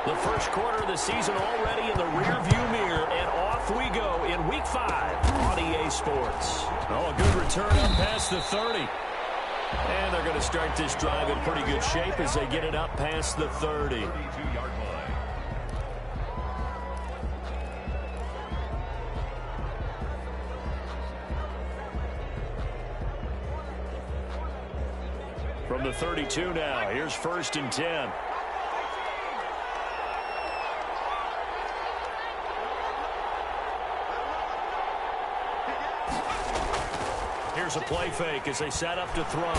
The first quarter of the season already in the rearview mirror, and off we go in Week 5 on EA Sports. Oh, a good return up past the 30. And they're going to start this drive in pretty good shape as they get it up past the 30. 32-yard line. From the 32 now, here's 1st and 10. Here's a play fake as they set up to throw. And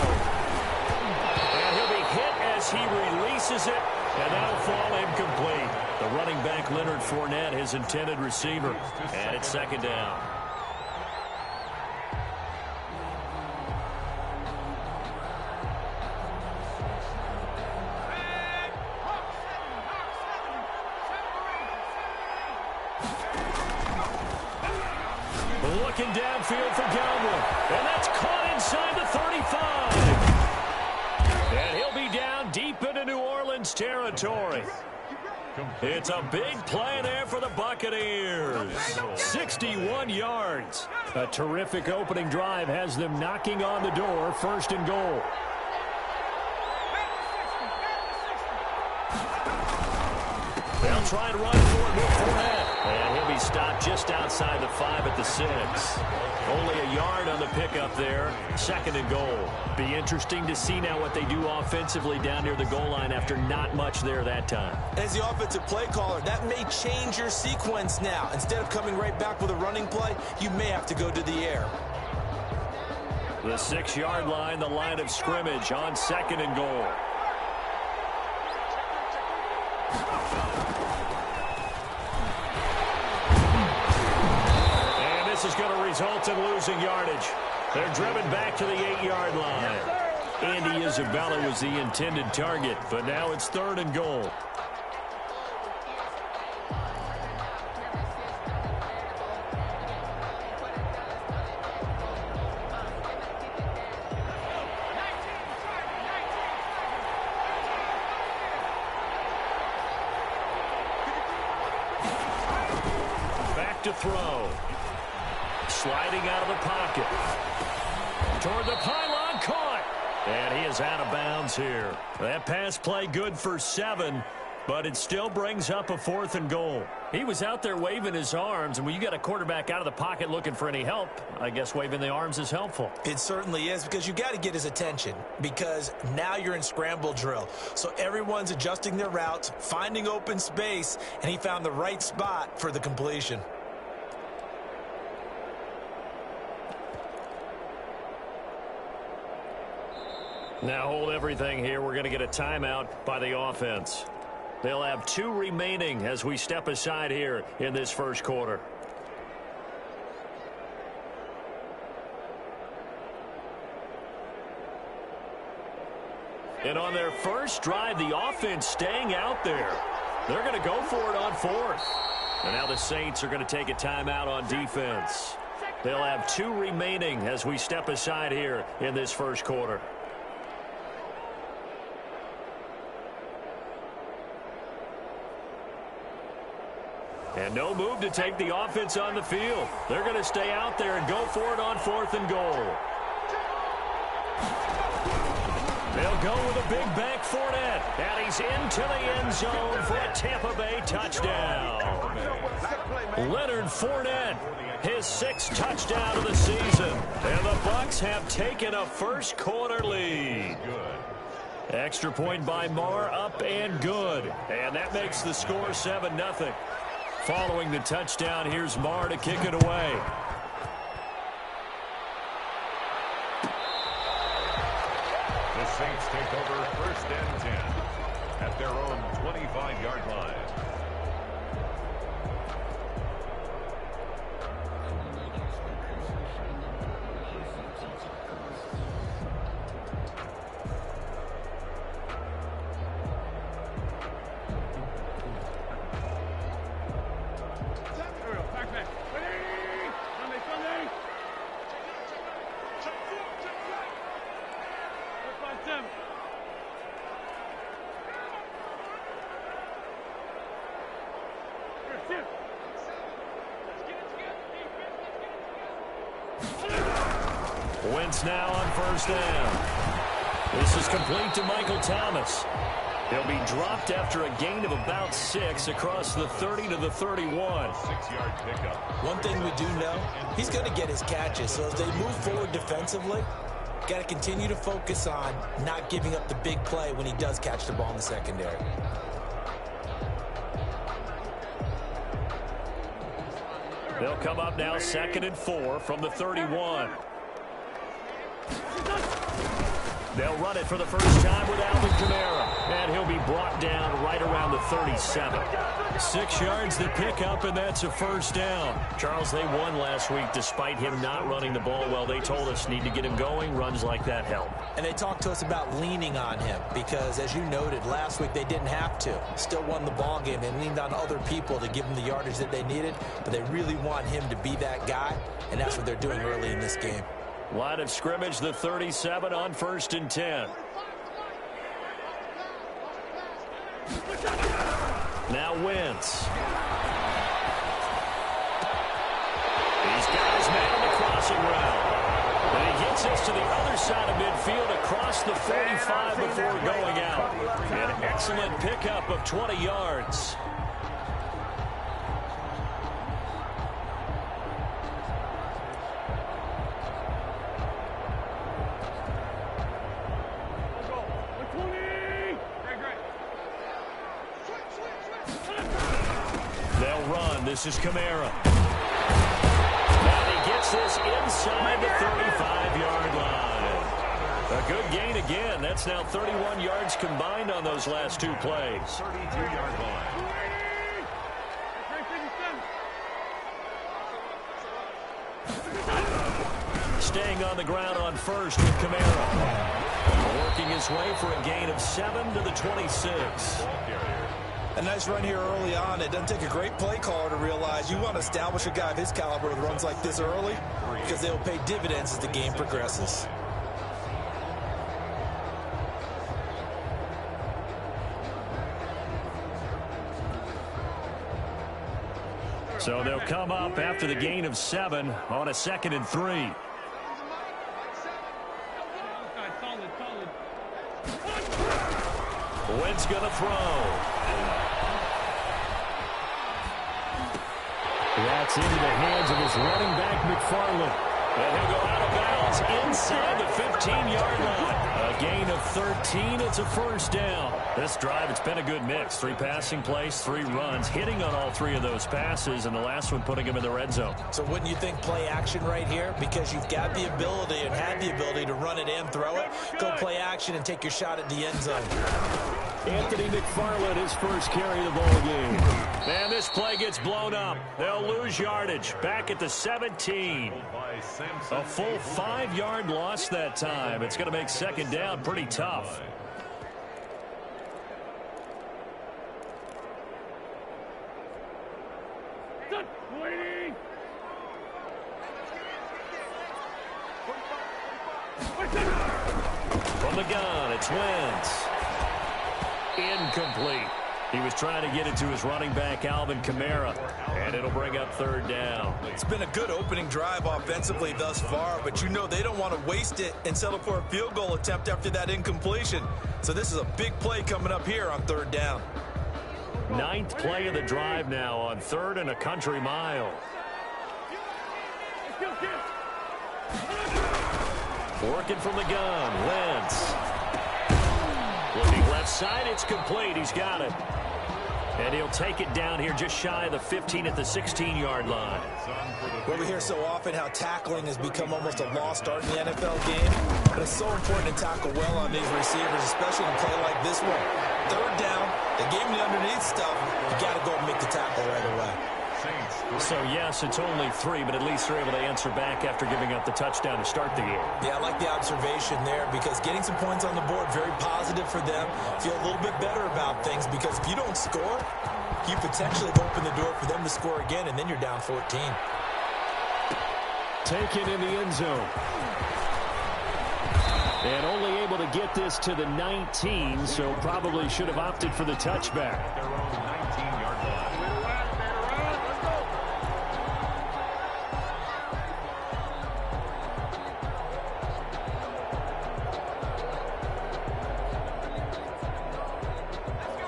he'll be hit as he releases it, and that'll fall incomplete. The running back, Leonard Fournette, his intended receiver. And it's 2nd down. Looking downfield for Galvin, and that's caught inside the 35. And he'll be down deep into New Orleans territory. It's a big play there for the Buccaneers. 61 yards. A terrific opening drive has them knocking on the door, 1st and goal. They'll try and run for it with Fournette. And he'll be stopped just outside the 5 at the 6. Only a yard on the pickup there. 2nd and goal. Be interesting to see now what they do offensively down near the goal line after not much there that time. As the offensive play caller, that may change your sequence now. Instead of coming right back with a running play, you may have to go to the air. The 6-yard line, the line of scrimmage on 2nd and goal. This is going to result in losing yardage. They're driven back to the 8-yard line. Andy Isabella was the intended target, but now it's 3rd and goal. Back to throw. Sliding out of the pocket. Toward the pylon, caught. And he is out of bounds here. That pass play good for 7, but it still brings up a 4th and goal. He was out there waving his arms, and when you got a quarterback out of the pocket looking for any help, I guess waving the arms is helpful. It certainly is, because you got to get his attention, because now you're in scramble drill. So everyone's adjusting their routes, finding open space, and he found the right spot for the completion. Now hold everything here. We're going to get a timeout by the offense. They'll have 2 remaining as we step aside here in this first quarter. And on their first drive, the offense staying out there. They're going to go for it on 4th. And now the Saints are going to take a timeout on defense. They'll have 2 remaining as we step aside here in this first quarter. And no move to take the offense on the field. They're going to stay out there and go for it on 4th and goal. They'll go with a big bank Fournette. And he's into the end zone for a Tampa Bay touchdown. Leonard Fournette, his 6th touchdown of the season. And the Bucs have taken a first quarter lead. Extra point by Marr, up and good. And that makes the score 7-0. Following the touchdown, here's Marr to kick it away. The Saints take over 1st and 10 at their own 25-yard line. Wentz now on first down. This is complete to Michael Thomas. He'll be dropped after a gain of about 6 across the 30 to the 31. 6-yard pickup. One thing we do know, he's going to get his catches. So as they move forward defensively, got to continue to focus on not giving up the big play when he does catch the ball in the secondary. They'll come up now 2nd and 4 from the 31. They'll run it for the first time with Alvin Kamara. And he'll be brought down right around the 37. 6 yards to pick up, and that's a first down. Charles, they won last week despite him not running the ball well. They told us need to get him going. Runs like that help. And they talked to us about leaning on him because, as you noted, last week they didn't have to. Still won the ball game. They leaned on other people to give them the yardage that they needed, but they really want him to be that guy, and that's what they're doing early in this game. Line of scrimmage, the 37 on 1st and 10. Now Wentz. He's got his man on the crossing route. And he gets us to the other side of midfield across the 45 before going out. An excellent pickup of 20 yards. This is Kamara. And he gets this inside the 35-yard line. A good gain again. That's now 31 yards combined on those last 2 plays. 32-yard line. Staying on the ground on first with Kamara. Working his way for a gain of 7 to the 26. A nice run here early on. It doesn't take a great play caller to realize you want to establish a guy of his caliber with runs like this early because they will pay dividends as the game progresses. So they'll come up after the gain of 7 on a 2nd and 3. Wentz going to throw. That's into the hands of his running back, McFarland. And he'll go out of bounds inside the 15-yard line. A gain of 13. It's a first down. This drive, it's been a good mix. 3 passing plays, 3 runs, hitting on all 3 of those passes, and the last one putting him in the red zone. So wouldn't you think play action right here? Because you've got the ability and had the ability to run it and throw it. Go play action and take your shot at the end zone. Anthony McFarland, his first carry of the ball game. And this play gets blown up. They'll lose yardage. Back at the 17. A full 5-yard loss that time. It's going to make 2nd down pretty tough. From the gun, it's Wentz. Incomplete. He was trying to get it to his running back, Alvin Kamara, and it'll bring up 3rd down. It's been a good opening drive offensively thus far, but you know they don't want to waste it and settle for a field goal attempt after that incompletion. So this is a big play coming up here on 3rd down. 9th play of the drive now on 3rd and a country mile. Working from the gun, Wentz. Looking left side, it's complete. He's got it. And he'll take it down here just shy of the 15 at the 16-yard line. Well, we hear so often how tackling has become almost a lost art in the NFL game. But it's so important to tackle well on these receivers, especially in a play like this one. 3rd down, they gave him the underneath stuff. You got to go and make the tackle right away. So, yes, it's only 3, but at least they're able to answer back after giving up the touchdown to start the game. Yeah, I like the observation there because getting some points on the board, very positive for them. Feel a little bit better about things because if you don't score, you potentially open the door for them to score again, and then you're down 14. Taken in the end zone. And only able to get this to the 19, so probably should have opted for the touchback.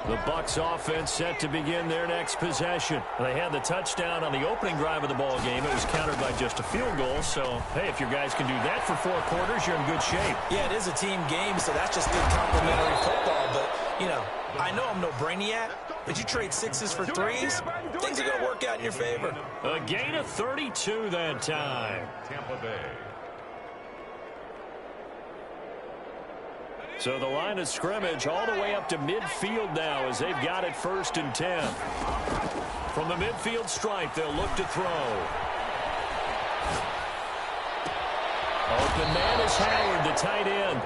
The Bucs offense set to begin their next possession. They had the touchdown on the opening drive of the ball game. It was countered by just a field goal. So, hey, if your guys can do that for 4 quarters, you're in good shape. Yeah, it is a team game, so that's just good complimentary football. But, you know, I know I'm no brainiac, but you trade 6s for 3s, things are going to work out in your favor. A gain of 32 that time. Tampa Bay. So the line of scrimmage all the way up to midfield now as they've got it 1st and 10. From the midfield stripe, they'll look to throw. Open man is Howard, the tight end.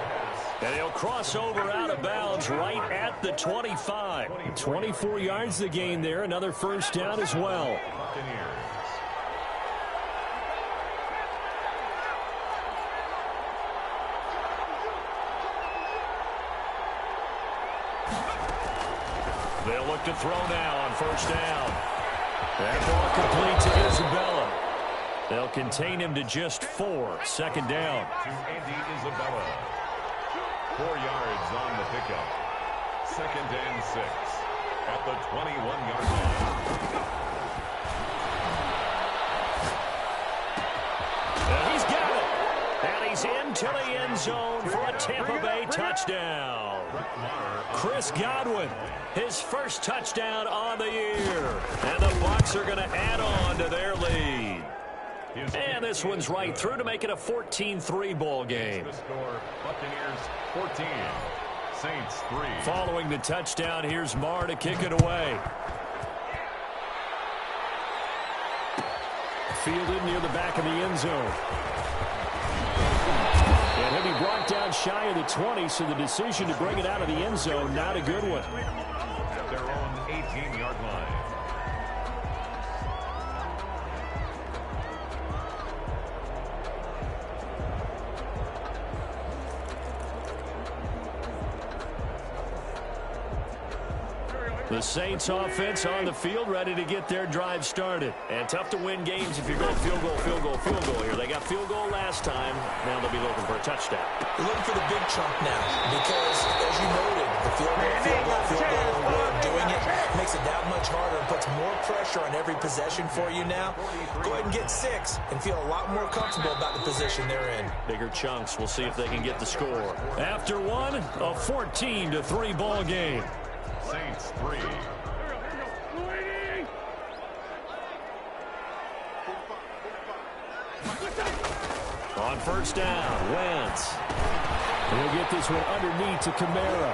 And he'll cross over out of bounds right at the 25. 24 yards the gain there. Another 1st down as well. They'll look to throw now on 1st down. That ball complete to Isabella. They'll contain him to just 4. 2nd down. To Andy Isabella. 4 yards on the pickup. 2nd and 6 at the 21-yard line. And he's got it. And he's into the end zone for a Tampa Bay touchdown. Chris Godwin, his 1st touchdown on the year. And the Bucs are going to add on to their lead. And this one's right through to make it a 14-3 ball game. The score, Buccaneers 14, Saints 3. Following the touchdown, here's Marr to kick it away. Fielded near the back of the end zone. And he'll be brought down shy of the 20, so the decision to bring it out of the end zone, not a good one. At their own 18-yard line. The Saints offense on the field, ready to get their drive started. And tough to win games if you're going field goal, field goal, field goal here. They got field goal last time. Now they'll be looking for a touchdown. They're looking for the big chunk now because, as you noted, the field goal way of doing it makes it that much harder and puts more pressure on every possession for you now. Go ahead and get 6 and feel a lot more comfortable about the position they're in. Bigger chunks. We'll see if they can get the score. After one, a 14-3 ball game. Saints 3. On 1st down, Wentz. He'll get this one underneath to Kamara.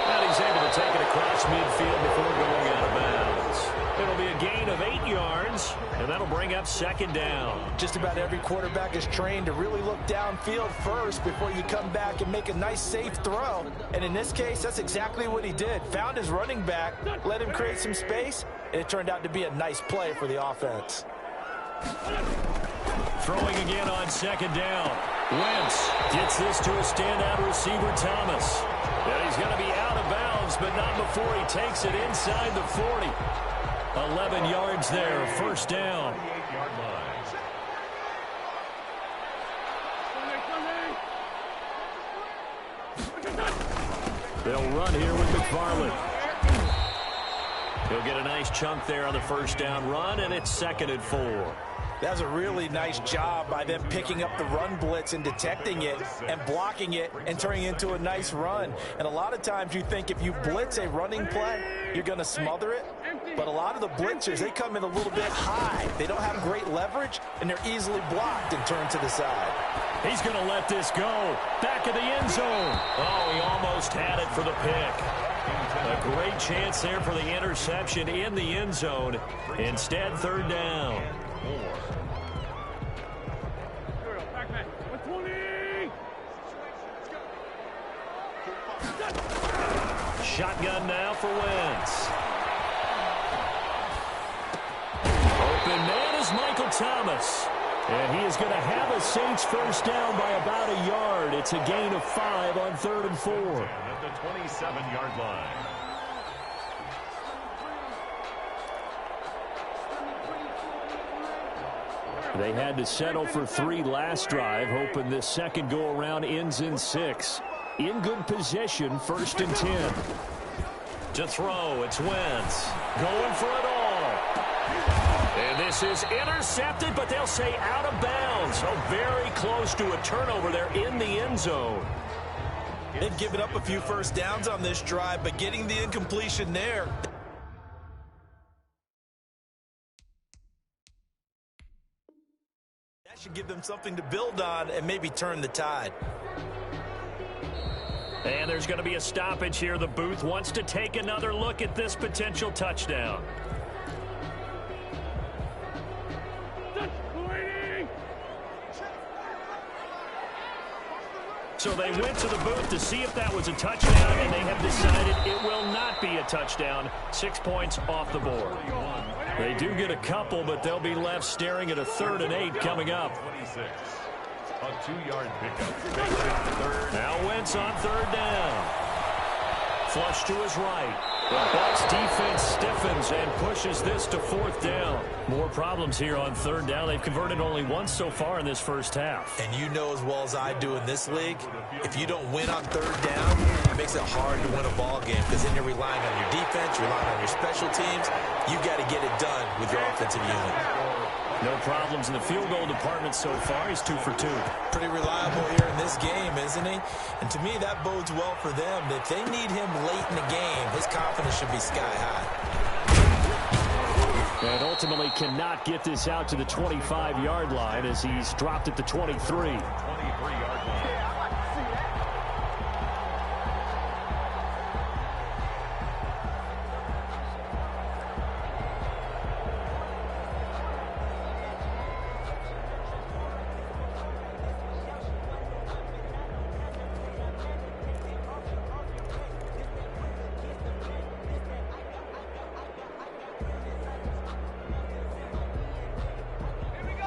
And he's able to take it across midfield before going out of bounds. It'll be a gain of 8 yards, and that'll bring up 2nd down. Just about every quarterback is trained to really look downfield first before you come back and make a nice, safe throw. And in this case, that's exactly what he did. Found his running back, let him create some space, and it turned out to be a nice play for the offense. Throwing again on 2nd down. Wentz gets this to a standout receiver, Thomas. And he's going to be out of bounds, but not before he takes it inside the 40. 11 yards there, 1st down. They'll run here with McFarland. He'll get a nice chunk there on the 1st down run, and it's 2nd and 4. That was a really nice job by them picking up the run blitz and detecting it and blocking it and turning it into a nice run. And a lot of times you think if you blitz a running play, you're going to smother it. But a lot of the blitzers, they come in a little bit high. They don't have great leverage, and they're easily blocked and turned to the side. He's going to let this go. Back of the end zone. Oh, he almost had it for the pick. A great chance there for the interception in the end zone. Instead, 3rd down. Shotgun now for Wentz. Open man is Michael Thomas. And he is going to have a Saints 1st down by about a yard. It's a gain of 5 on 3rd and 4. At the 27-yard line. They had to settle for 3 last drive, hoping this second go-around ends in 6. In good position, 1st and 10. To throw, it's Wentz. Going for it all. And this is intercepted, but they'll say out of bounds. So very close to a turnover there in the end zone. They've given up a few first downs on this drive, but getting the incompletion there. That should give them something to build on and maybe turn the tide. And there's going to be a stoppage here. The booth wants to take another look at this potential touchdown. So they went to the booth to see if that was a touchdown, and they have decided it will not be a touchdown. 6 points off the board. They do get a couple, but they'll be left staring at a 3rd and 8 coming up. 26. A 2-yard pickup. Makes it third. Now Wentz on 3rd down. Flush to his right. The Bucs defense stiffens and pushes this to 4th down. More problems here on 3rd down. They've converted only once so far in this first half. And you know as well as I do in this league, if you don't win on 3rd down, it makes it hard to win a ball game because then you're relying on your defense, you're relying on your special teams. You've got to get it done with your offensive unit. No problems in the field goal department so far. He's 2 for 2. Pretty reliable here in this game, isn't he? And to me, that bodes well for them. If they need him late in the game, his confidence should be sky high. And ultimately cannot get this out to the 25-yard line as he's dropped at the 23. 23-yard line.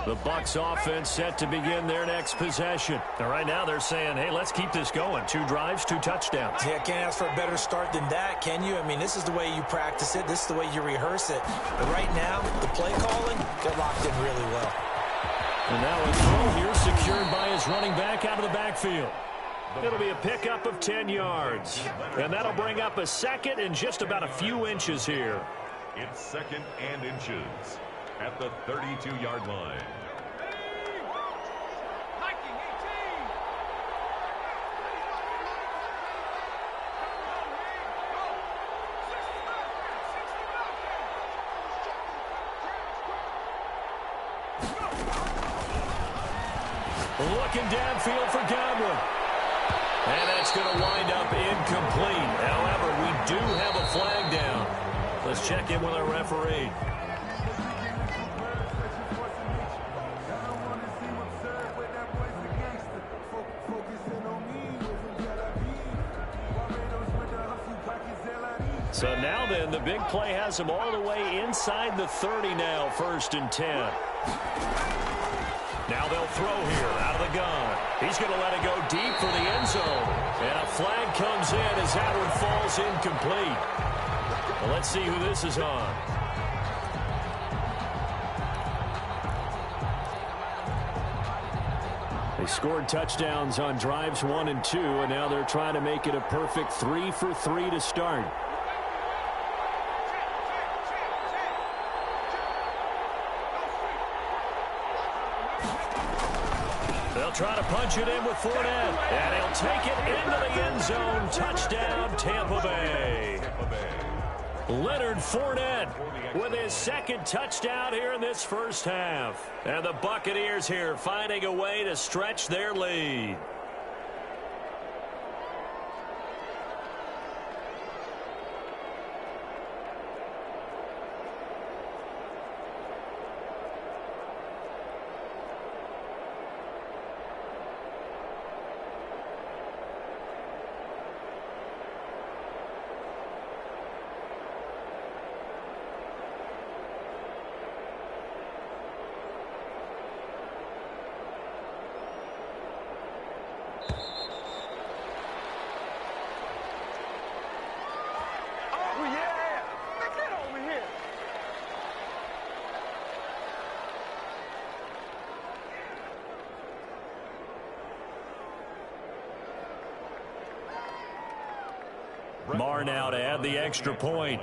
The Bucs offense set to begin their next possession. And right now they're saying, hey, let's keep this going. 2 drives, 2 touchdowns. Yeah, can't ask for a better start than that, can you? I mean, this is the way you practice it. This is the way you rehearse it. But right now, the play calling, they're locked in really well. And now a throw here secured by his running back out of the backfield. It'll be a pickup of 10 yards. And that'll bring up a 2nd and just about a few inches here. It's 2nd and inches at the 32-yard line. Looking downfield for Godwin. And that's going to wind up incomplete. However, we do have a flag down. Let's check in with our referee. So now then, the big play has him all the way inside the 30 now, 1st and 10. Now they'll throw here out of the gun. He's going to let it go deep for the end zone. And a flag comes in as that one falls incomplete. Well, let's see who this is on. They scored touchdowns on drives 1 and 2, and now they're trying to make it a perfect 3 for 3 to start. They'll try to punch it in with Fournette, and he'll take it into the end zone. Touchdown, Tampa Bay. Leonard Fournette with his 2nd touchdown here in this first half. And the Buccaneers here finding a way to stretch their lead. score now to add the extra point.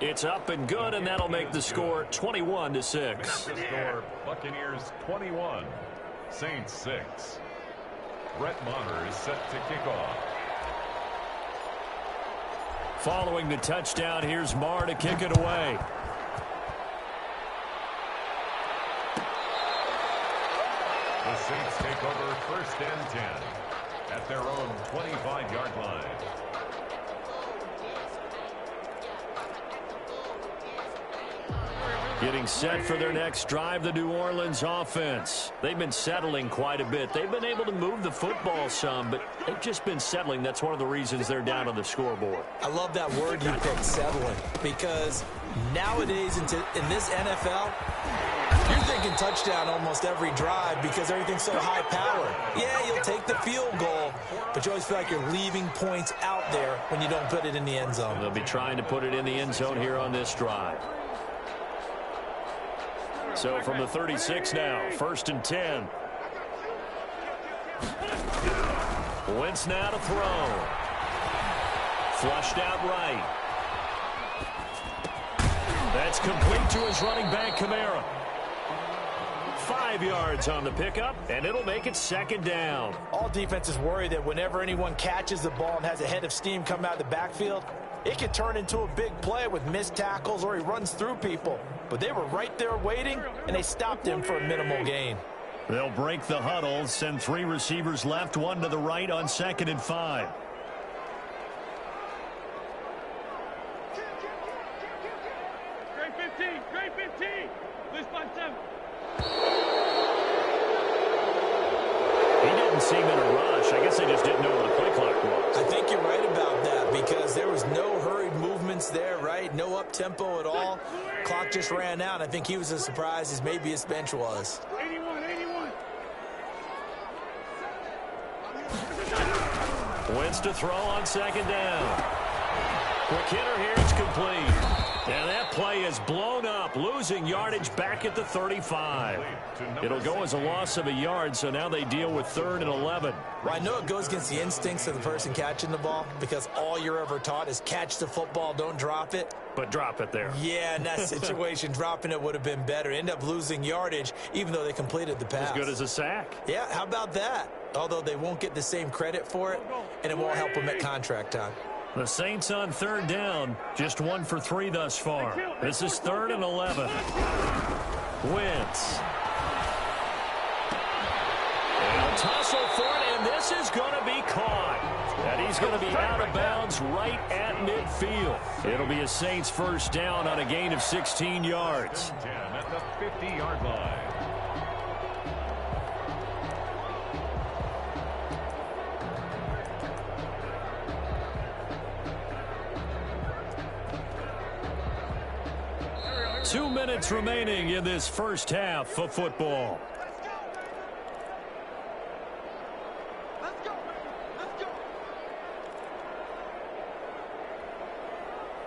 It's up and good, and that'll make the score 21-6. The score, Buccaneers 21, Saints 6. Brett Maher is set to kick off. Following the touchdown, here's Maher to kick it away. The Saints take over 1st and 10 at their own 25-yard line. Getting set for their next drive, the New Orleans offense. They've been settling quite a bit. They've been able to move the football some, but they've just been settling. That's one of the reasons they're down on the scoreboard. I love that word you picked, settling, because nowadays in this NFL, you're thinking touchdown almost every drive because everything's so high powered. Yeah, you'll take the field goal, but you always feel like you're leaving points out there when you don't put it in the end zone. They'll be trying to put it in the end zone here on this drive. So from the 36 now, 1st and 10. Wentz now to throw. Flushed out right. That's complete to his running back, Kamara. 5 yards on the pickup, and it'll make it 2nd down. All defenses worry that whenever anyone catches the ball and has a head of steam come out of the backfield, it could turn into a big play with missed tackles or he runs through people. But they were right there waiting, and they stopped him for a minimal gain. They'll break the huddle, send 3 receivers left, 1 to the right on 2nd and 5. Great 15, great 15. Loose by 7. He didn't seem in a rush. I guess they just didn't know where the play clock was. I think you're right about that because there was no hurried movements there, right? No up-tempo at all. Clock just ran out. I think he was as surprised as maybe his bench was. 81, 81. Wentz to throw on 2nd down. Quick hitter here, it's complete. And that play is blown up, losing yardage back at the 35. It'll go as a loss of a yard, so now they deal with 3rd and 11. Well, I know it goes against the instincts of the person catching the ball because all you're ever taught is catch the football, don't drop it. But drop it there. Yeah, in that situation, dropping it would have been better. End up losing yardage, even though they completed the pass. As good as a sack. Yeah, how about that? Although they won't get the same credit for it, and it won't help them at contract time. The Saints on 3rd down, just 1 for 3 thus far. This is 3rd and 11. Wentz. And a tussle for it, and this is going to be caught. And he's going to be out of bounds right at midfield. It'll be a Saints 1st down on a gain of 16 yards. 10 at the 50-yard line. Two minutes remaining in this first half of football.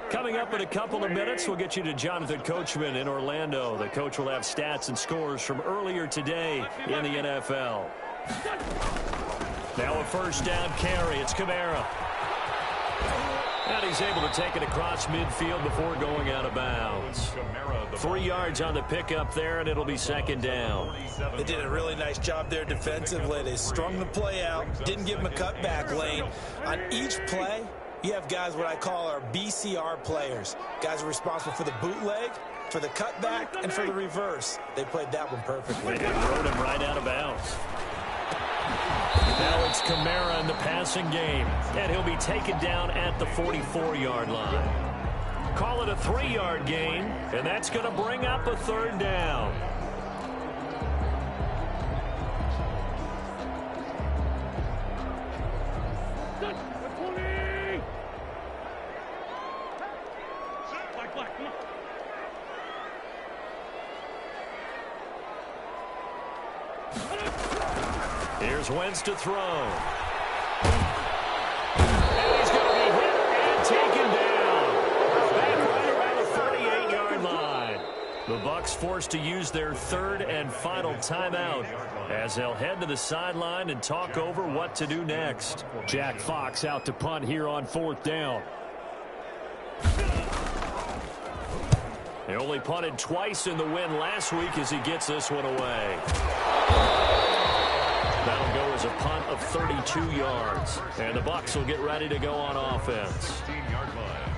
Coming up in a couple of minutes, we'll get you to Jonathan Coachman in Orlando. The coach will have stats and scores from earlier today in the NFL. Now a 1st down carry. It's Kamara. And he's able to take it across midfield before going out of bounds. 3 yards on the pickup there, and it'll be 2nd down. They did a really nice job there defensively. They strung the play out, didn't give him a cutback lane. On each play, you have guys what I call our BCR players. Guys are responsible for the bootleg, for the cutback, and for the reverse. They played that one perfectly. They rode him right out of bounds. Now it's Kamara in the passing game, and he'll be taken down at the 44-yard line. Call it a 3-yard gain, and that's going to bring up a 3rd down. Here's Wentz to throw. And he's going to be hit and taken down. Back right around the 38-yard line. The Bucs forced to use their third and final timeout as they'll head to the sideline and talk over what to do next. Jack Fox out to punt here on 4th down. He only punted twice in the win last week as he gets this one away. That'll go as a punt of 32 yards. And the Bucs will get ready to go on offense. 16-yard line.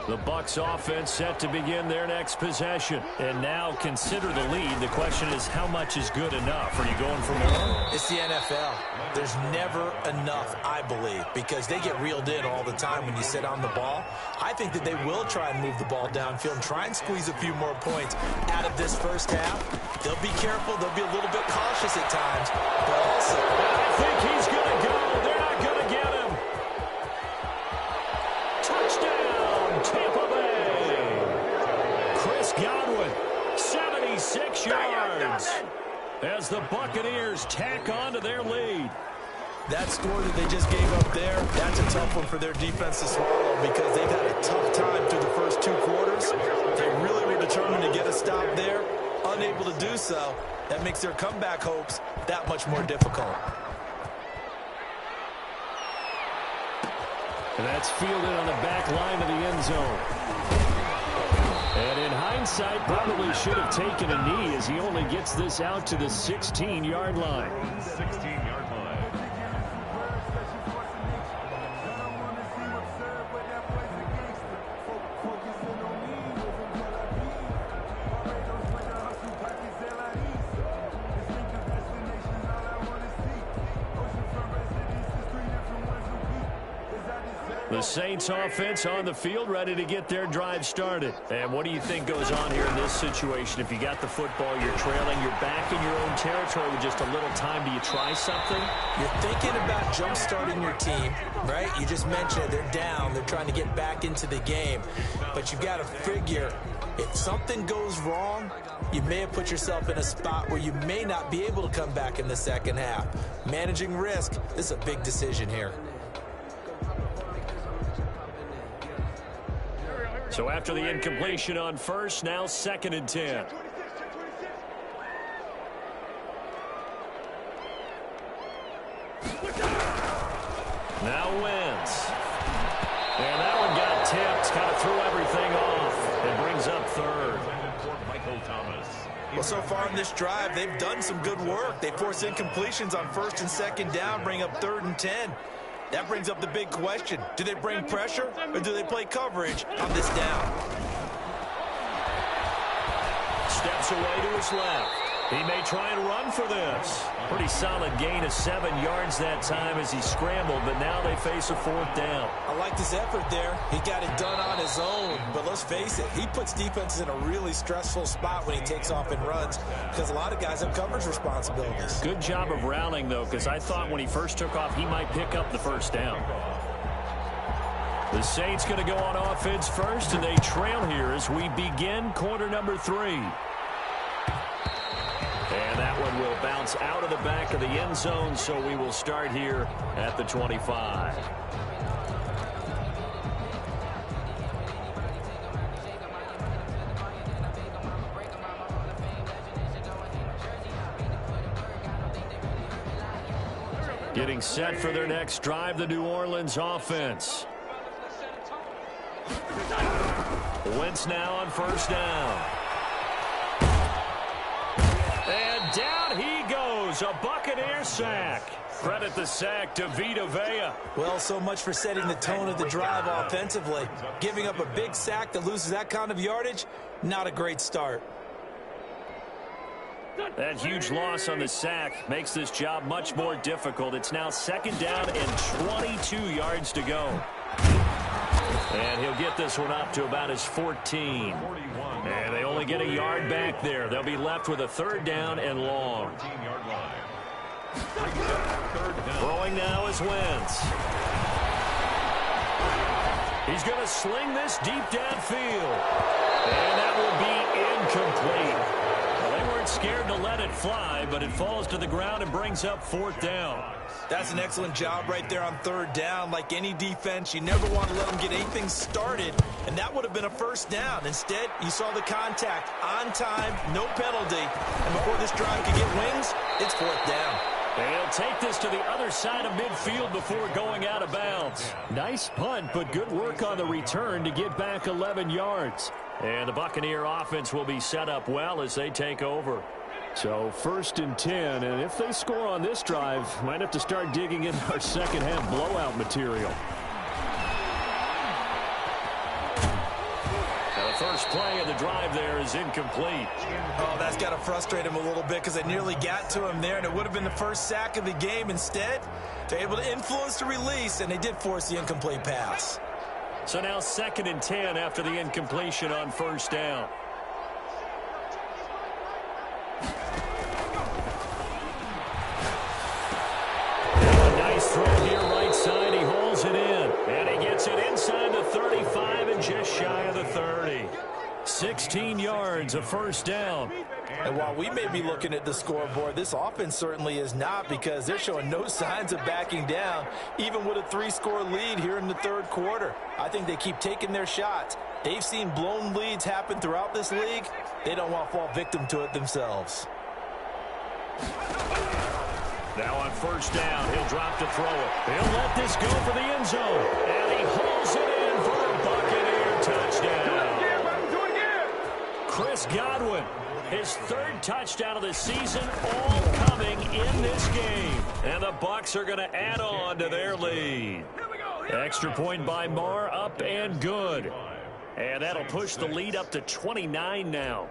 The Bucs offense set to begin their next possession. And now consider the lead. The question is, how much is good enough? Are you going for more? It's the NFL. There's never enough, I believe, because they get reeled in all the time when you sit on the ball. I think that they will try and move the ball downfield and try and squeeze a few more points out of this first half. They'll be careful. They'll be a little bit cautious at times. But also, I think he's going to go. They're not going to get him. Touchdown, Tampa Bay. Chris Godwin, 76 yards. As the Buccaneers tack on to their lead. that score that they just gave up there, that's a tough one for their defense to swallow because they've had a tough time through the first 2 quarters. They really were determined to get a stop there, unable to do so. That makes their comeback hopes that much more difficult. And that's fielded on the back line of the end zone. And in hindsight, probably should have taken a knee as he only gets this out to the 16-yard line. 16-yard line. The Saints offense on the field, ready to get their drive started. And what do you think goes on here in this situation? If you got the football, you're trailing, you're back in your own territory with just a little time. Do you try something? You're thinking about jump-starting your team, right? You just mentioned it. They're down. They're trying to get back into the game. But you've got to figure, if something goes wrong, you may have put yourself in a spot where you may not be able to come back in the second half. Managing risk, this is a big decision here. So after the incompletion on first, now 2nd and 10. Now Wentz. And that one got tipped, kind of threw everything off. It brings up 3rd. Well, so far in this drive, they've done some good work. They force incompletions on 1st and 2nd down, bring up 3rd and 10. That brings up the big question. Do they bring pressure or do they play coverage on this down? Steps away to his left. He may try and run for this. Pretty solid gain of 7 yards that time as he scrambled, but now they face a 4th down. I like his effort there. He got it done on his own, but let's face it, he puts defenses in a really stressful spot when he takes off and runs because a lot of guys have coverage responsibilities. Good job of rallying, though, because I thought when he first took off, he might pick up the 1st down. The Saints going to go on offense first, and they trail here as we begin quarter number 3. And that one will bounce out of the back of the end zone, so we will start here at the 25. Getting set for their next drive, the New Orleans offense. Wentz now on 1st down. And down he goes, a Buccaneer sack. Credit the sack to Vita Vea. Well, so much for setting the tone of the drive offensively. Giving up a big sack that loses that kind of yardage, not a great start. That huge loss on the sack makes this job much more difficult. It's now 2nd down and 22 yards to go. And he'll get this one up to about his 14. And they only get a yard back there. They'll be left with a 3rd down and long. Throwing now is Wentz. He's going to sling this deep downfield. And that will be incomplete. Well, they weren't not scared to let it fly, but it falls to the ground and brings up 4th down. That's an excellent job right there on 3rd down. Like any defense, you never want to let them get anything started, and that would have been a 1st down. Instead, you saw the contact on time, no penalty, and before this drive could get wings, it's 4th down. They'll take this to the other side of midfield before going out of bounds. Nice punt, but good work on the return to get back 11 yards. And the Buccaneer offense will be set up well as they take over. So 1st and 10, and if they score on this drive, might have to start digging in our second half blowout material. Now the first play of the drive there is incomplete. Oh, that's got to frustrate him a little bit because they nearly got to him there, and it would have been the first sack of the game. Instead, they're able to influence the release, and they did force the incomplete pass. So now 2nd and 10 after the incompletion on 1st down. Throw here right side. He hauls it in. And he gets it inside the 35 and just shy of the 30. 16 yards, a 1st down. And while we may be looking at the scoreboard, this offense certainly is not, because they're showing no signs of backing down, even with a 3-score lead here in the 3rd quarter. I think they keep taking their shots. They've seen blown leads happen throughout this league. They don't want to fall victim to it themselves. Now on 1st down, he'll drop to throw it. He'll let this go for the end zone. And he hauls it in for a Buccaneer touchdown. Do it again. Chris Godwin, his 3rd touchdown of the season, all coming in this game. And the Bucs are going to add on to their lead. Extra point by Marr, up and good. And that'll push the lead up to 29 now.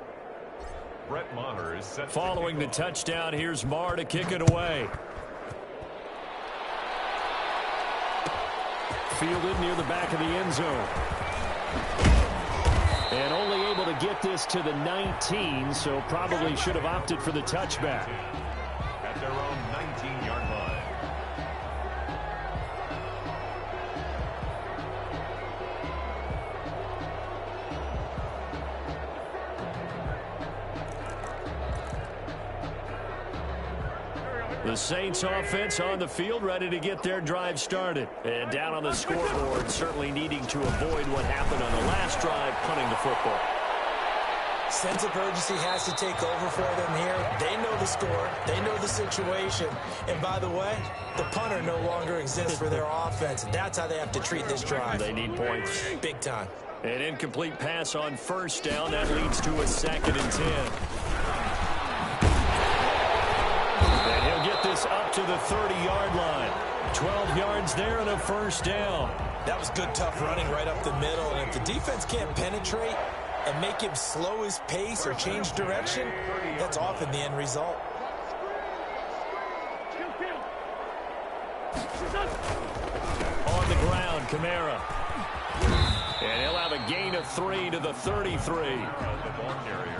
Brett Maher is set. Following the touchdown, here's Marr to kick it away. Fielded near the back of the end zone. And only able to get this to the 19, so probably should have opted for the touchback. At their own 19-yard line. The Saints offense on the field, ready to get their drive started. And down on the scoreboard, certainly needing to avoid what happened on the last drive, punting the football. Sense of urgency has to take over for them here. They know the score. They know the situation. And by the way, the punter no longer exists for their offense. That's how they have to treat this drive. They need points. Big time. An incomplete pass on 1st down. That leads to a 2nd and 10. And he'll get this up to the 30-yard line. 12 yards there and a 1st down. That was good, tough running right up the middle. And if the defense can't penetrate and make him slow his pace or change direction, that's often the end result. On the ground, Kamara. And he'll have a gain of 3 to the 33.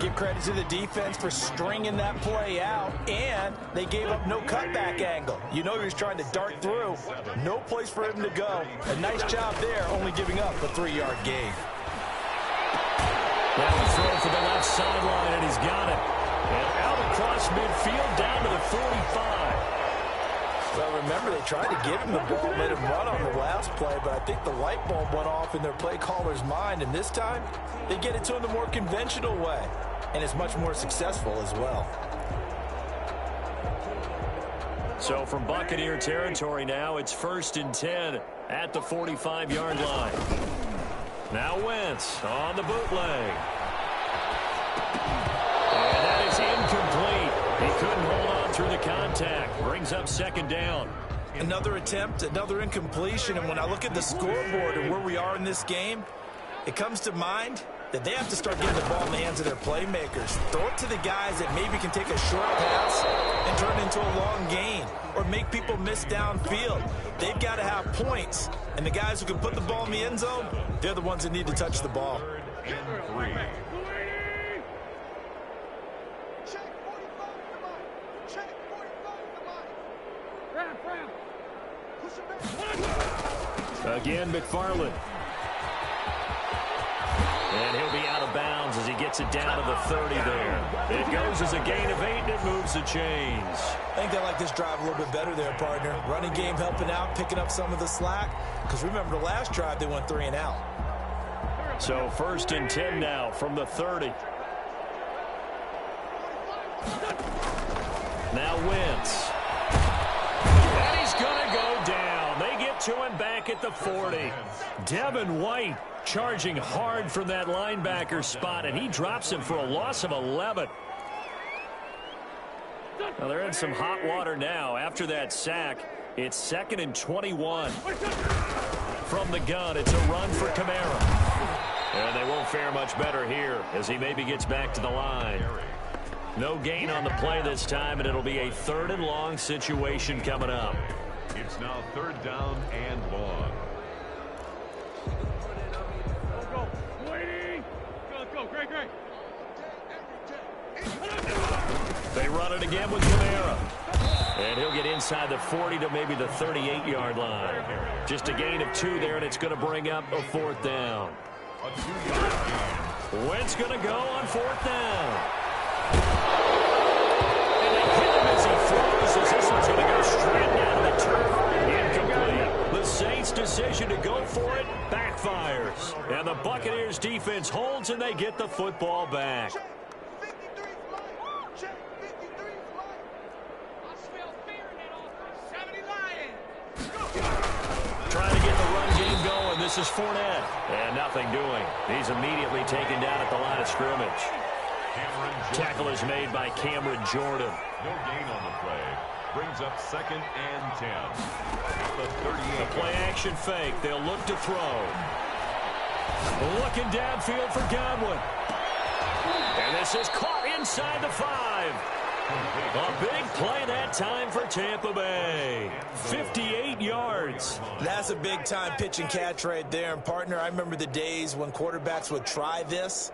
Give credit to the defense for stringing that play out, and they gave up no cutback angle. You know he was trying to dart through. No place for him to go. A nice job there, only giving up a 3-yard gain. Now a throw for the left sideline, and he's got it. And out across midfield, down to the 45. Well, remember, they tried to give him the ball, let him run on the last play, but I think the light bulb went off in their play caller's mind, and this time, they get it to him the more conventional way, and it's much more successful as well. So from Buccaneer territory now, it's 1st and 10 at the 45-yard line. Now Wentz on the bootleg. And that is incomplete. He couldn't hold on through the contact. Brings up 2nd down. Another attempt, another incompletion, and when I look at the scoreboard and where we are in this game, it comes to mind that they have to start getting the ball in the hands of their playmakers. Throw it to the guys that maybe can take a short pass and turn it into a long gain or make people miss downfield. They've got to have points, and the guys who can put the ball in the end zone, they're the ones that need to touch the ball. 3rd and 3. Again, McFarland. And he'll be out of bounds as he gets gets it down to the 30 there. It goes as a gain of 8, and it moves the chains. I think they like this drive a little bit better there, partner. Running game helping out, picking up some of the slack. Because remember, the last drive, they went 3 and out. So 1st and 10 now from the 30. Now Wentz. And he's going to go down. They get to him back at the 40. Devin White charging hard from that linebacker spot, and he drops him for a loss of 11. Well, they're in some hot water now. After that sack, it's 2nd and 21. From the gun, it's a run for Kamara. And they won't fare much better here as he maybe gets back to the line. No gain on the play this time, and it'll be a 3rd and long situation coming up. It's now 3rd down and long. Go. Waiting. Go. Great. They run it again with Kamara. And he'll get inside the 40 to maybe the 38-yard line. Just a gain of 2 there, and it's going to bring up a 4th down. A 2-yard gain. Wentz going to go on 4th down. And they hit him as he throws, as this one's going to go straight down to the turf. Incomplete. The Saints' decision to go for it backfires. And the Buccaneers defense holds, and they get the football back. Trying to get the run game going. This is Fournette. And nothing doing. He's immediately taken down at the line of scrimmage. Tackle is made by Cameron Jordan. No gain on the play. Brings up 2nd and 10. At the 38. The play action fake. They'll look to throw. Looking downfield for Godwin. And this is caught inside the 5. A big play that time for Tampa Bay. 58 yards. That's a big-time pitch and catch right there. And, partner, I remember the days when quarterbacks would try this.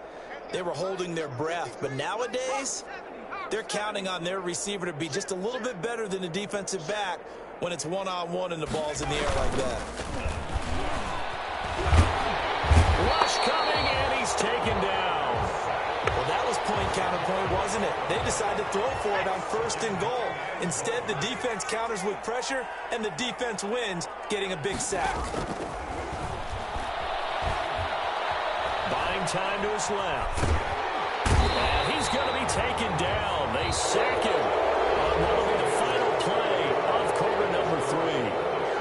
They were holding their breath. But nowadays, they're counting on their receiver to be just a little bit better than the defensive back when it's one-on-one and the ball's in the air like that. Rush coming, and he's taken down. Well, that was point counterpoint, wasn't it? They decided to throw for it on 1st and goal. Instead, the defense counters with pressure, and the defense wins, getting a big sack. Buying time to his left. And he's going to be taken down. They sack him on what will be the final play of quarter number 3.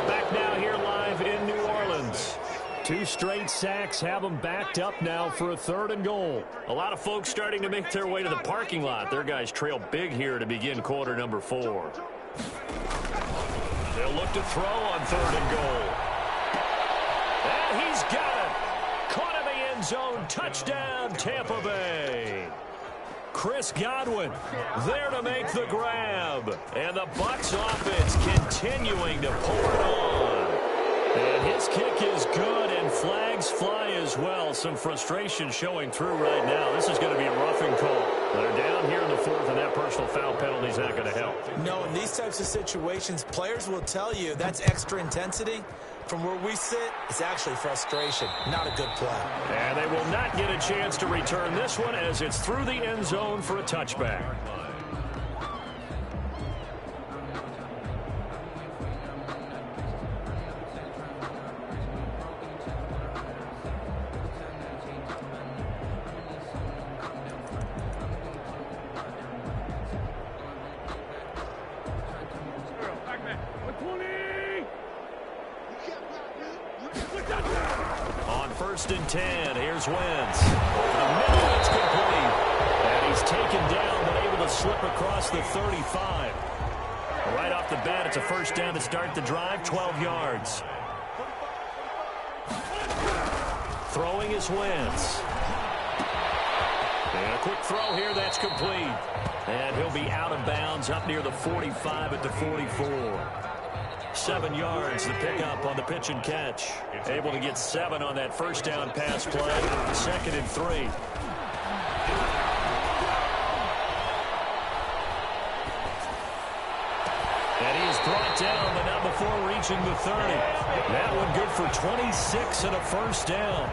Back now here live in New Orleans. 2 straight sacks have them backed up now for a 3rd and goal. A lot of folks starting to make their way to the parking lot. Their guys trail big here to begin quarter number 4. They'll look to throw on 3rd and goal. And he's got it. Caught in the end zone. Touchdown, Tampa Bay. Chris Godwin there to make the grab. And the Bucs offense continuing to pour it on. And his kick is good, and flags fly as well. Some frustration showing through right now. This is going to be a roughing call. They're down here in the 4th, and that personal foul penalty is not going to help. No, in these types of situations, players will tell you that's extra intensity. From where we sit, it's actually frustration, not a good play. And they will not get a chance to return this one as it's through the end zone for a touchback. On 1st and 10, here's Wentz. Over the middle, it's complete. And he's taken down, but able to slip across the 35. Right off the bat, it's a 1st down to start the drive, 12 yards. Throwing is Wentz. And a quick throw here, that's complete. And he'll be out of bounds up near the 45 at the 44. 7 yards to pick up on the pitch and catch. Able to get 7 on that 1st down pass play. 2nd and 3. And he is brought down, but not before reaching the 30. That one good for 26 and a 1st down.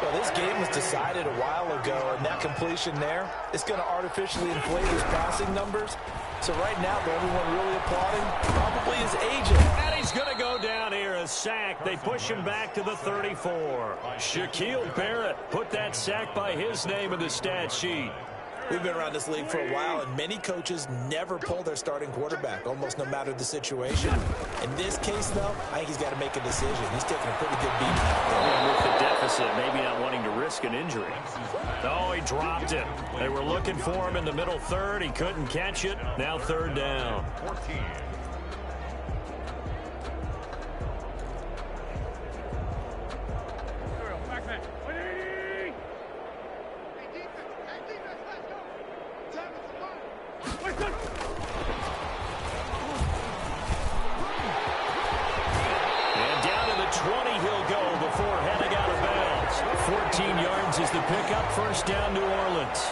Well, this game was decided a while ago, and that completion there is going to artificially inflate his passing numbers. So right now, the only one really applauding probably his agent. And he's going to go down here, a sack. They push him back to the 34. Shaquille Barrett put that sack by his name in the stat sheet. We've been around this league for a while, and many coaches never pull their starting quarterback, almost no matter the situation. In this case, though, I think he's got to make a decision. He's taking a pretty good beating out there. And with the deficit, maybe not wanting to risk an injury. Oh, he dropped it. They were looking for him in the middle third. He couldn't catch it. Now third down. 14. And down to the 20 he'll go before heading out of bounds. 14 yards is the pickup. First down, New Orleans.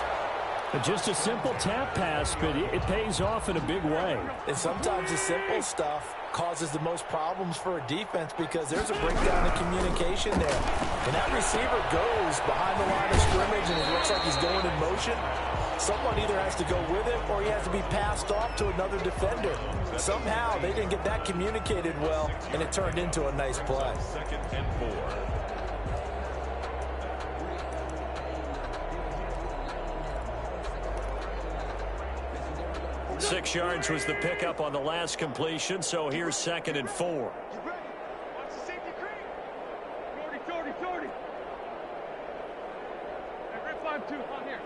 Just a simple tap pass, but it pays off in a big way. And sometimes the simple stuff causes the most problems for a defense because there's a breakdown in communication there. When that receiver goes behind the line of scrimmage and it looks like he's going in motion, someone either has to go with him or he has to be passed off to another defender. Somehow they didn't get that communicated well, and it turned into a nice play. 2nd and 4. 6 yards was the pickup on the last completion, so here's 2nd and 4. Watch the safety creep. 40. Hey, red flag 2 on here.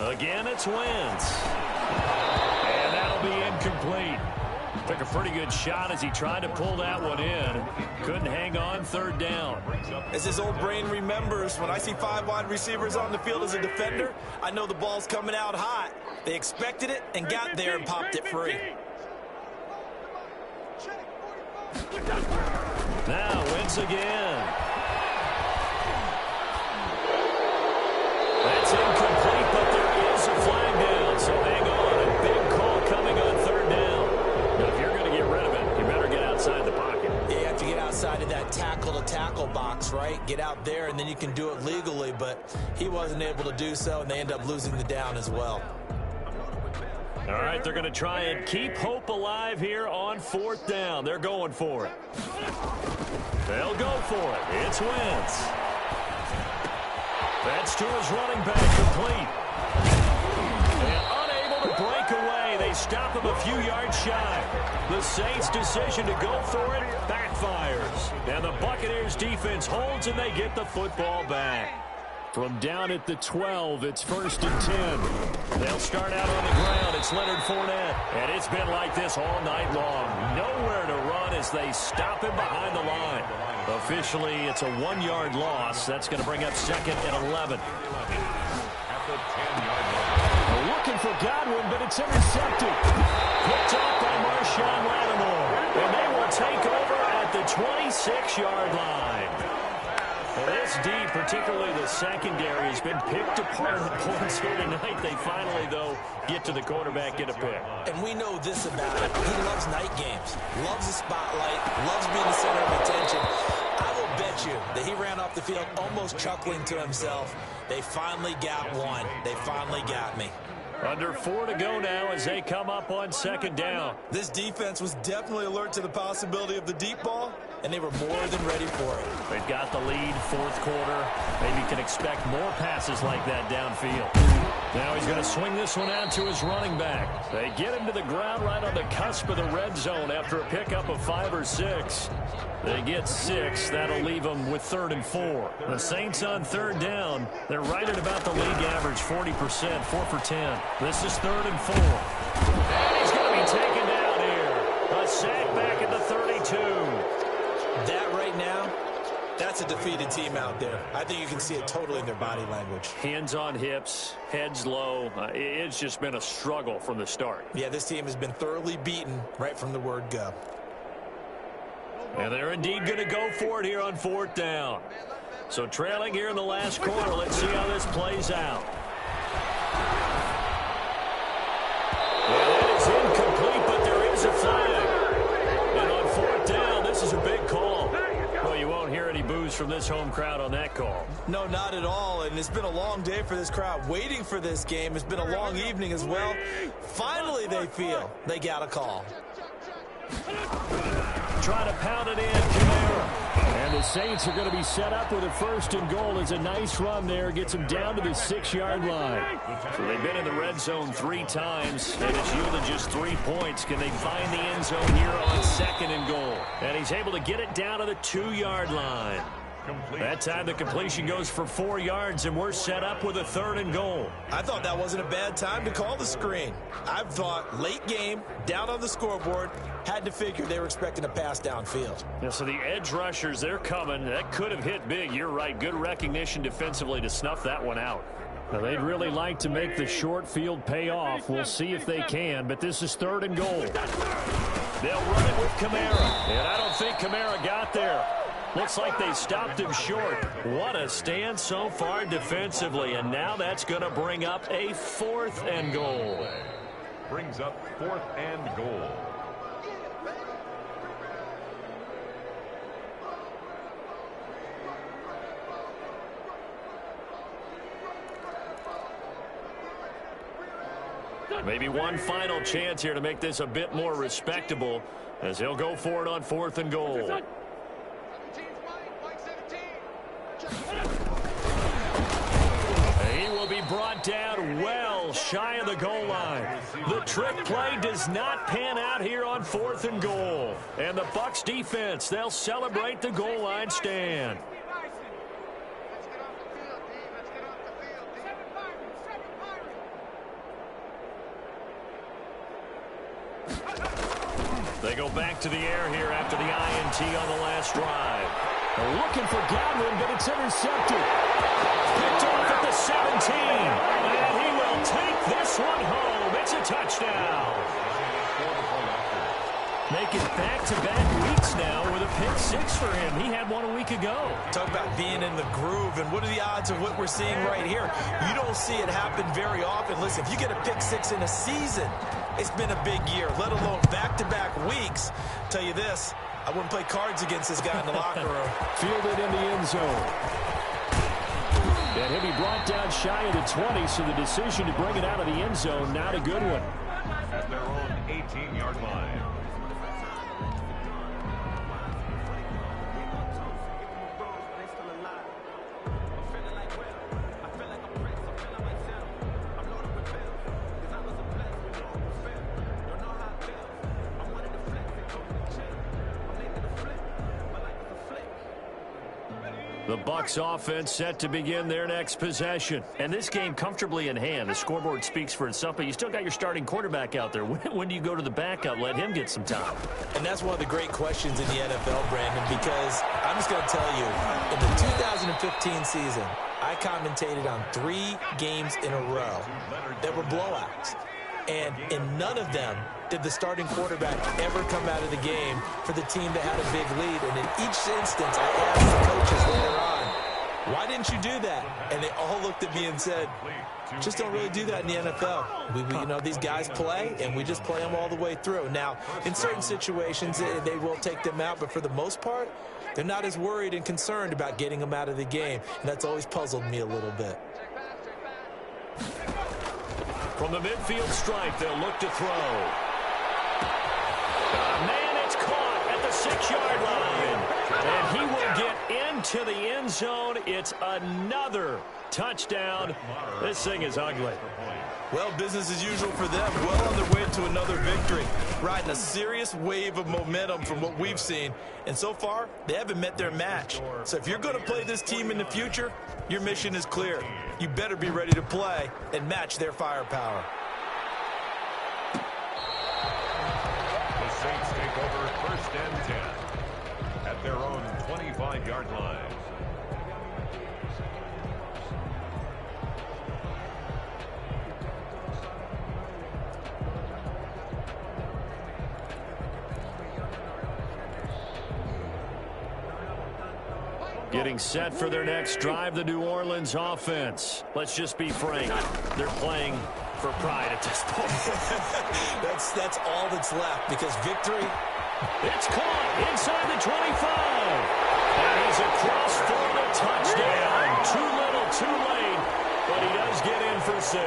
Again, it's Wentz. And that'll be incomplete. Took a pretty good shot as he tried to pull that one in. Couldn't hang on. Third down. As his old brain remembers, when I see 5 wide receivers on the field as a defender, I know the ball's coming out hot. They expected it and got there and popped it free. Now Wentz again. That's incomplete, but there is a flag down, so hang on. A big call coming on third down. Now, if you're going to get rid of it, you better get outside the pocket. Yeah, you have to get outside of that tackle-to-tackle box, right? Get out there, and then you can do it legally, but he wasn't able to do so, and they end up losing the down as well. All right, they're going to try and keep hope alive here on fourth down. They're going for it. They'll go for it. It's Wentz. That's to his running back, complete. And unable to break away. They stop him a few yards shy. The Saints' decision to go for it backfires. And the Buccaneers' defense holds, and they get the football back. From down at the 12, it's 1st and 10. They'll start out on the ground. It's Leonard Fournette. And it's been like this all night long. Nowhere to run as they stop him behind the line. Officially, it's a 1-yard loss. That's going to bring up 2nd and 11. At the 10-yard line. Looking for Godwin, but it's intercepted. Picked up by Marshawn Lattimore. And they will take over at the 26-yard line. Well, this D, particularly the secondary, has been picked apart at points here tonight. They finally, though, get to the quarterback, get a pick. And we know this about him. He loves night games, loves the spotlight, loves being the center of attention. I will bet you that he ran off the field almost chuckling to himself. They finally got one. They finally got me. Under 4 to go now as they come up on 2nd down. This defense was definitely alert to the possibility of the deep ball, and they were more than ready for it. They've got the lead, 4th quarter. Maybe can expect more passes like that downfield. Now he's going to swing this one out to his running back. They get him to the ground right on the cusp of the red zone after a pickup of 5 or 6. They get 6. That'll leave them with 3rd and 4. The Saints on 3rd down. They're right at about the league average, 40%, 4 for 10. This is 3rd and 4. And he's going to be taken down here. A sack back at the 32. That right now, that's a defeated team out there. I think you can see it totally in their body language. Hands on hips, heads low. It's just been a struggle from the start. Yeah, this team has been thoroughly beaten right from the word go. And they're indeed going to go for it here on 4th down. So trailing here in the last quarter. Let's see how this plays out. Well, that is incomplete, but there is a flag. And on 4th down, this is a big call. Well, you won't hear it boos from this home crowd on that call. No, not at all, and it's been a long day for this crowd waiting for this game. It's been a long evening as well. Finally, they feel they got a call. Trying to pound it in, Kamara. And the Saints are going to be set up with a 1st and goal. It's a nice run there. Gets them down to the 6-yard line. So they've been in the red zone 3 times, and it's yielded just 3 points. Can they find the end zone here on 2nd and goal? And he's able to get it down to the 2-yard line. That time the completion goes for 4 yards, and we're set up with a 3rd and goal. I thought that wasn't a bad time to call the screen. I thought late game, down on the scoreboard, had to figure they were expecting a pass downfield. Yeah, so the edge rushers, they're coming. That could have hit big. You're right. Good recognition defensively to snuff that one out. Now, they'd really like to make the short field pay off. We'll see if they can, but this is 3rd and goal. They'll run it with Kamara, and I don't think Kamara got there. Looks like they stopped him short. What a stand so far defensively, and now that's going to bring up a 4th and goal. Brings up 4th and goal. Maybe one final chance here to make this a bit more respectable as he'll go for it on 4th and goal. He will be brought down well shy of the goal line. The trick play does not pan out here on 4th and goal. And the Bucs defense, they'll celebrate the goal line stand. They go back to the air here after the INT on the last drive. They're looking for Godwin, but it's intercepted. Picked off at the 17. And he will take this one home. It's a touchdown. Making back-to-back weeks now with a pick 6 for him. He had one a week ago. Talk about being in the groove, and what are the odds of what we're seeing right here? You don't see it happen very often. Listen, if you get a pick 6 in a season, it's been a big year, let alone back-to-back weeks. Tell you this, I wouldn't play cards against this guy in the locker room. Fielded in the end zone. And he'll be brought down shy of the 20, so the decision to bring it out of the end zone, not a good one. At their own 18-yard line. The Bucs offense set to begin their next possession. And this game comfortably in hand. The scoreboard speaks for itself, but you still got your starting quarterback out there. When do you go to the backup? Let him get some time. And that's one of the great questions in the NFL, Brandon, because I'm just going to tell you, in the 2015 season, I commentated on 3 games in a row that were blowouts. And in none of them did the starting quarterback ever come out of the game for the team that had a big lead. And in each instance, I asked the coaches later on, why didn't you do that? And they all looked at me and said, just don't really do that in the NFL. You know, these guys play, and we just play them all the way through. Now, in certain situations, they will take them out, but for the most part, they're not as worried and concerned about getting them out of the game. And that's always puzzled me a little bit. From the midfield stripe, they'll look to throw. Man, it's caught at the 6-yard line. And he will get into the end zone. It's another touchdown. This thing is ugly. Well, business as usual for them. Well on their way to another victory. Riding a serious wave of momentum from what we've seen. And so far, they haven't met their match. So if you're going to play this team in the future, your mission is clear. You better be ready to play and match their firepower. The Saints take over 1st and 10 at their own 25-yard line. Getting set for their next drive, the New Orleans offense. Let's just be frank. They're playing for pride at this point. That's all that's left, because victory. It's caught inside the 25. And he's across for the touchdown. Too little, too late, but he does get in for 6.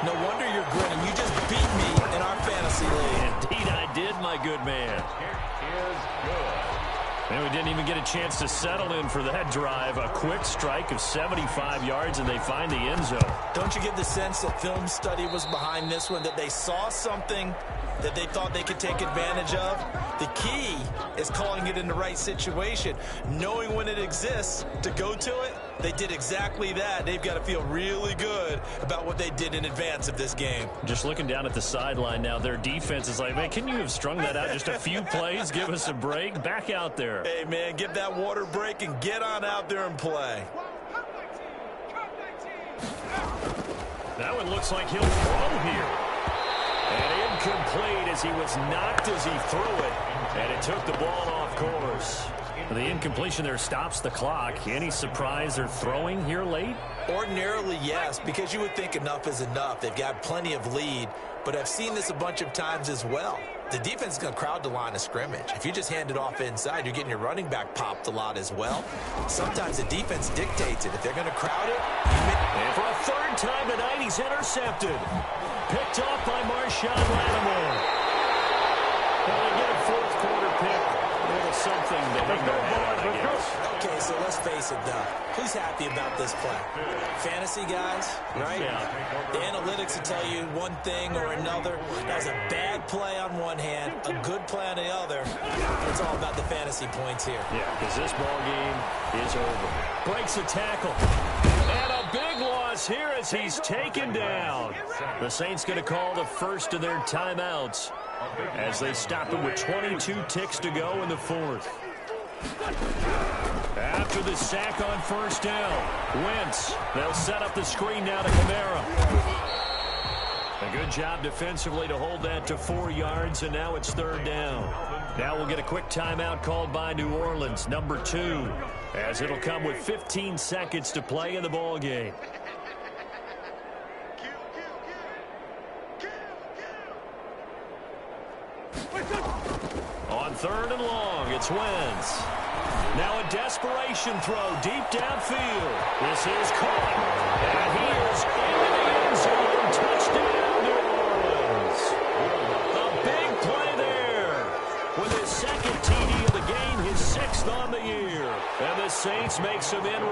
No wonder you're grinning. You just beat me in our fantasy league. Indeed I did, my good man. Is good. And we didn't even get a chance to settle in for that drive. A quick strike of 75 yards, and they find the end zone. Don't you get the sense that film study was behind this one, that they saw something that they thought they could take advantage of? The key is calling it in the right situation, knowing when it exists to go to it. They did exactly that. They've got to feel really good about what they did in advance of this game. Just looking down at the sideline now, their defense is like, man, can you have strung that out just a few plays? Give us a break. Back out there. Hey, man, give that water break and get on out there and play. That one looks like he'll throw here. And incomplete as he was knocked as he threw it. And it took the ball off course. The incompletion there stops the clock. Any surprise they're throwing here late? Ordinarily, yes, because you would think enough is enough. They've got plenty of lead, but I've seen this a bunch of times as well. The defense is going to crowd the line of scrimmage. If you just hand it off inside, you're getting your running back popped a lot as well. Sometimes the defense dictates it. If they're going to crowd it, and for a third time tonight, he's intercepted. Picked off by Marshawn Lattimore. Well, they get a fourth quarter pick. A little something to hang their hat on, I guess. Okay, so let's face it, though. Who's happy about this play? Fantasy guys, right? Yeah. The analytics will tell you one thing or another. That was a bad play on one hand, a good play on the other. It's all about the fantasy points here. Yeah, because this ball game is over. Breaks a tackle. And a big loss here as he's taken down. The Saints going to call the first of their timeouts as they stop him with 22 ticks to go in the fourth. After the sack on first down, Wentz, they'll set up the screen now to Kamara. A good job defensively to hold that to 4 yards, and now it's third down. Now we'll get a quick timeout called by New Orleans, number 2, as it'll come with 15 seconds to play in the ball game. On third and long, it's Wentz. Now a desperation throw deep downfield. This is caught. And he is into the end zone. Touchdown, New Orleans. A big play there. With his second TD of the game, his 6th on the year. And the Saints make some in.